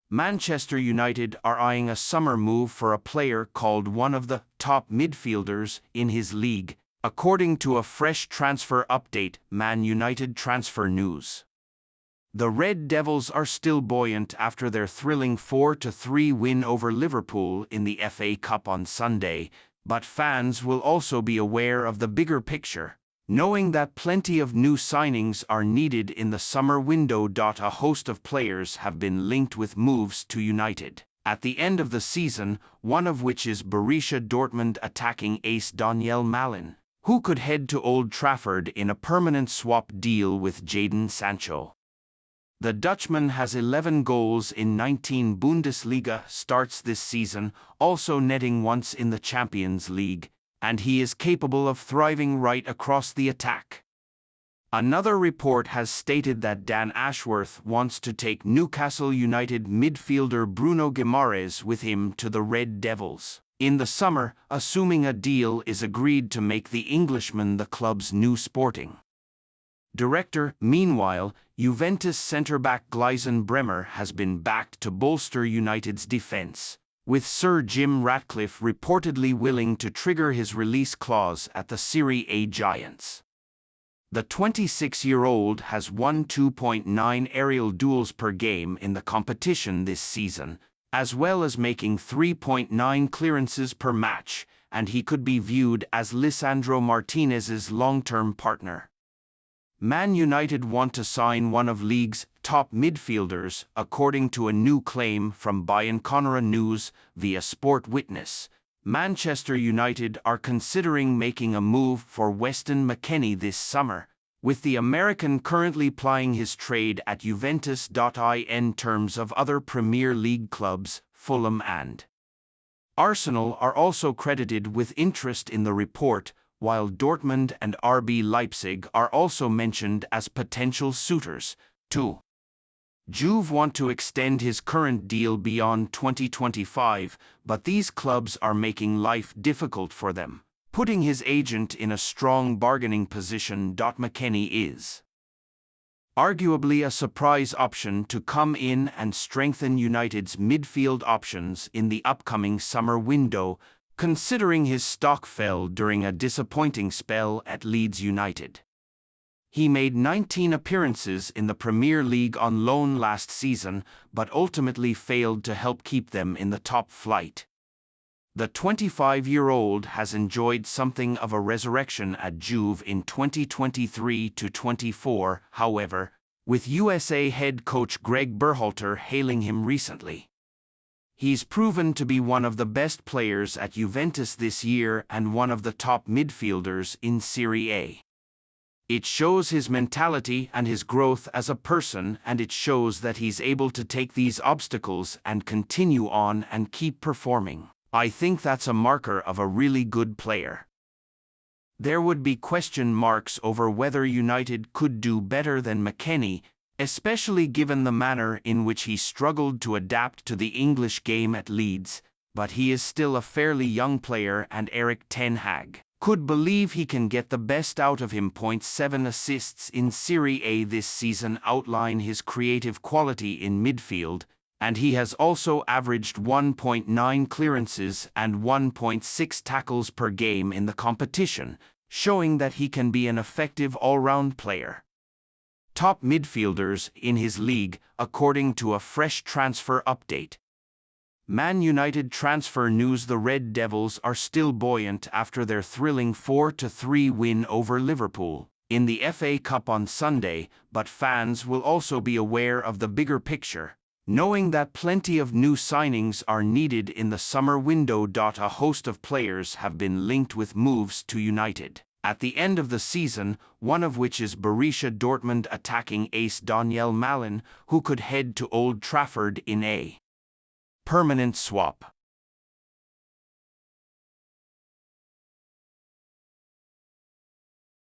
Manchester United are eyeing a summer move for a player called one of the top midfielders in his league, according to a fresh transfer update, Man United transfer news. The Red Devils are still buoyant after their thrilling 4-3 win over Liverpool in the FA Cup on Sunday, but fans will also be aware of the bigger picture, knowing that plenty of new signings are needed in the summer window. A host of players have been linked with moves to United at the end of the season, one of which is Borussia Dortmund attacking ace Daniel Malin, who could head to Old Trafford in a permanent swap deal with Jadon Sancho. The Dutchman has 11 goals in 19 Bundesliga starts this season, also netting once in the Champions League, and he is capable of thriving right across the attack. Another report has stated that Dan Ashworth wants to take Newcastle United midfielder Bruno Guimaraes with him to the Red Devils in the summer, assuming a deal is agreed to make the Englishman the club's new sporting director. Meanwhile, Juventus centre-back Gleison Bremer has been backed to bolster United's defence, with Sir Jim Ratcliffe reportedly willing to trigger his release clause at the Serie A giants. The 26-year-old has won 2.9 aerial duels per game in the competition this season, as well as making 3.9 clearances per match, and he could be viewed as Lisandro Martinez's long-term partner. Man United want to sign one of league's top midfielders, according to a new claim from Bianconera News via Sport Witness. Manchester United are considering making a move for Weston McKennie this summer, with the American currently plying his trade at Juventus. In terms of other Premier League clubs, Fulham and Arsenal are also credited with interest in the report, while Dortmund and RB Leipzig are also mentioned as potential suitors, too. Juve want to extend his current deal beyond 2025, but these clubs are making life difficult for them, putting his agent in a strong bargaining position. McKennie is arguably a surprise option to come in and strengthen United's midfield options in the upcoming summer window, considering his stock fell during a disappointing spell at Leeds United. He made 19 appearances in the Premier League on loan last season, but ultimately failed to help keep them in the top flight. The 25-year-old has enjoyed something of a resurrection at Juve in 2023-24, however, with USA head coach Greg Berhalter hailing him recently. He's proven to be one of the best players at Juventus this year and one of the top midfielders in Serie A. It shows his mentality and his growth as a person, and it shows that he's able to take these obstacles and continue on and keep performing. I think that's a marker of a really good player. There would be question marks over whether United could do better than McKennie, especially given the manner in which he struggled to adapt to the English game at Leeds, but he is still a fairly young player and Erik ten Hag could believe he can get the best out of him. 7 assists in Serie A this season outline his creative quality in midfield, and he has also averaged 1.9 clearances and 1.6 tackles per game in the competition, showing that he can be an effective all-round player. Top midfielders in his league, according to a fresh transfer update. Man United transfer news: the Red Devils are still buoyant after their thrilling 4-3 win over Liverpool in the FA Cup on Sunday, but fans will also be aware of the bigger picture, knowing that plenty of new signings are needed in the summer window. A host of players have been linked with moves to United at the end of the season, one of which is Borussia Dortmund attacking ace Daniel Malin, who could head to Old Trafford in a permanent swap